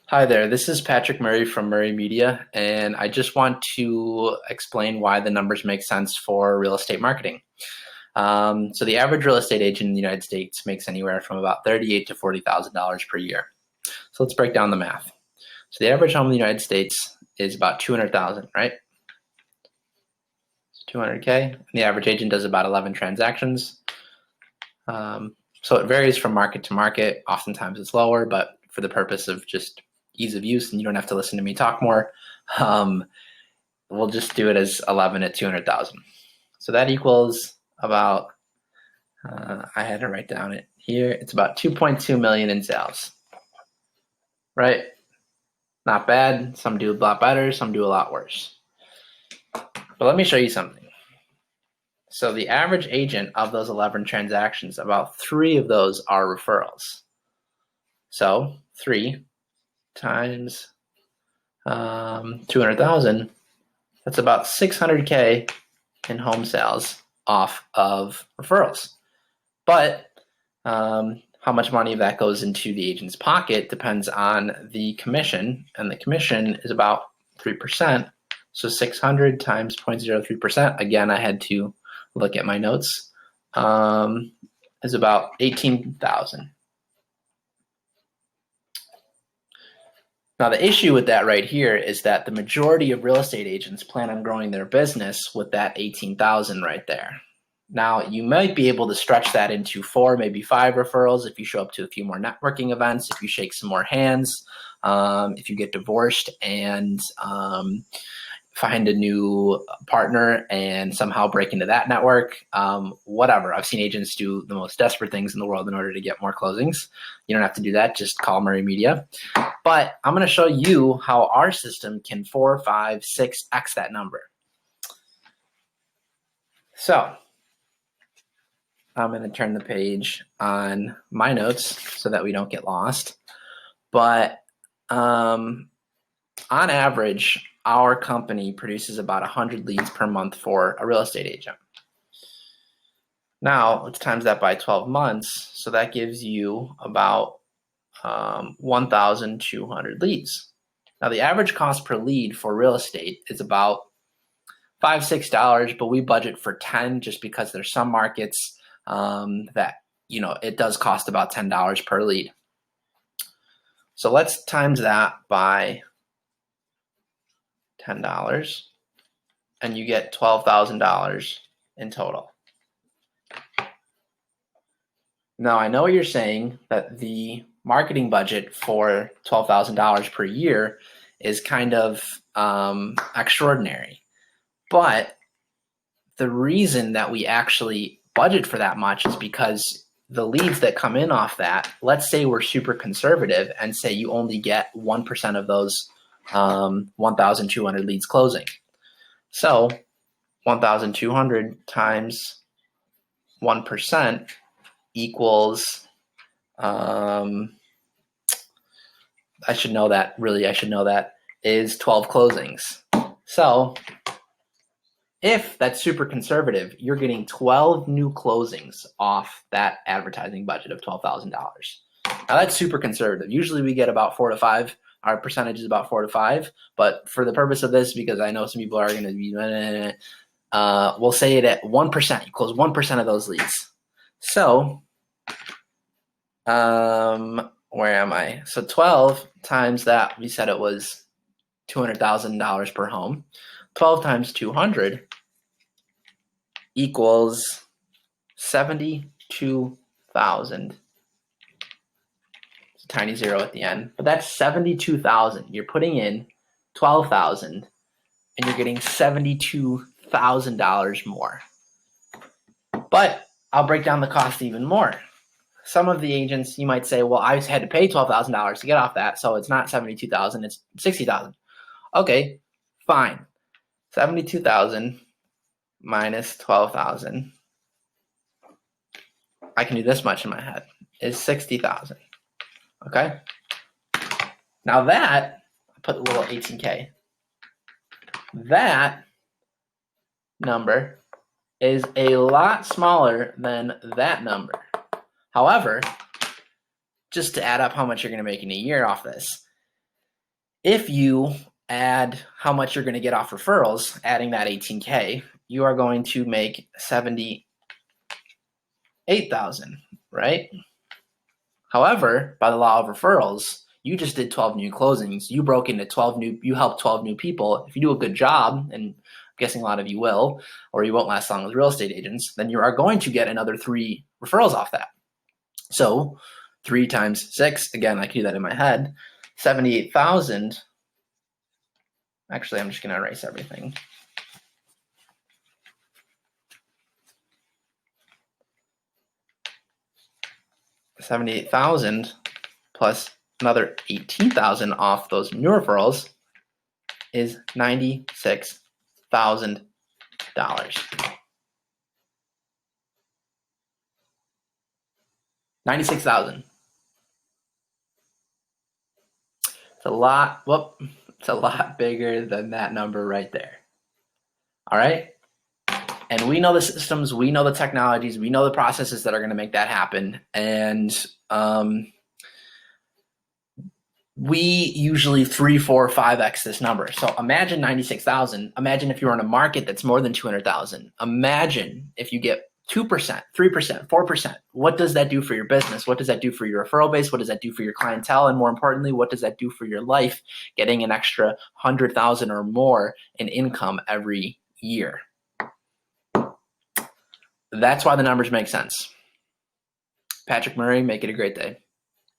Hi there, this is Patrick Murray from Murray Media, and I just want to explain why the numbers make sense for real estate marketing. So the average real estate agent in the United States makes anywhere from about $38,000 to $40,000 per year. So let's break down the math. So the average home in the United States is about 200,000, right? It's 200K, and the average agent does about 11 transactions. So it varies from market to market. Oftentimes it's lower, but for the purpose of just ease of use and you don't have to listen to me talk more, we'll just do it as 11 at 200,000. So that equals about, I had to write down it here, it's about 2.2 million in sales, right? Not bad. Some do a lot better, some do a lot worse. But let me show you something. So the average agent of those 11 transactions, about 3 of those are referrals. So 3 times 200,000, that's about 600K in home sales off of referrals. But how much money of that goes into the agent's pocket depends on the commission, and the commission is about 3%. So 600 times 0.03%, again, I had to look at my notes, is about 18,000. Now, the issue with that right here is that the majority of real estate agents plan on growing their business with that 18,000 right there. Now, you might be able to stretch that into 4, maybe 5 referrals if you show up to a few more networking events, if you shake some more hands, if you get divorced and find a new partner and somehow break into that network, whatever. I've seen agents do the most desperate things in the world in order to get more closings. You don't have to do that. Just call Murray Media. But I'm going to show you how our system can 4, 5, 6x that number. So I'm going to turn the page on my notes so that we don't get lost. But on average, our company produces about 100 leads per month for a real estate agent. Now, let's times that by 12 months. So that gives you about 1,200 leads. Now, the average cost per lead for real estate is about $5, $6, but we budget for 10 just because there's some markets that, it does cost about $10 per lead. So let's times that by $10, and you get $12,000 in total. Now, I know what you're saying, that the marketing budget for $12,000 per year is kind of extraordinary. But the reason that we actually budget for that much is because the leads that come in off that, let's say we're super conservative and say you only get 1% of those 1,200 leads closing. So 1,200 times 1% equals, I should know that, is 12 closings. So if that's super conservative, you're getting 12 new closings off that advertising budget of $12,000. Now that's super conservative. Usually we get about 4 to 5. Our percentage is about 4 to 5, but for the purpose of this, because I know some people are going to be, we'll say it at 1%. You close 1% of those leads. So, where am I? So 12 times that, we said it was $200,000 per home. 12 times 200 equals 72,000. It's a tiny zero at the end, but that's 72,000. You're putting in 12,000 and you're getting $72,000 more. But I'll break down the cost even more. Some of the agents, you might say, well, I had to pay $12,000 to get off that, so it's not 72,000, it's 60,000. Okay, fine. 72,000 minus 12,000. I can do this much in my head, is 60,000. Okay? Now that, I put a little 18K. That number is a lot smaller than that number. However, just to add up how much you're going to make in a year off this, If you add how much you're going to get off referrals, adding that 18K, you are going to make 78,000, right? However, by the law of referrals, you just did 12 new closings. You broke into 12 new, you helped 12 new people. If you do a good job, and I'm guessing a lot of you will, or you won't last long as real estate agents, then you are going to get another 3 referrals off that. So 3 times 6, again, I can do that in my head, 78,000. Actually, I'm just going to erase everything. $78,000 plus another 18,000 off those new referrals is $96,000. $96,000. It's a lot. Whoop. It's a lot bigger than that number right there. All right. And we know the systems, we know the technologies, we know the processes that are going to make that happen. And we usually 3, 4, 5x this number. So imagine 96,000. Imagine if you're in a market that's more than 200,000. Imagine if you get 2%, 3%, 4%. What does that do for your business? What does that do for your referral base? What does that do for your clientele? And more importantly, what does that do for your life? Getting an extra 100,000 or more in income every year. That's why the numbers make sense. Patrick Murray, make it a great day.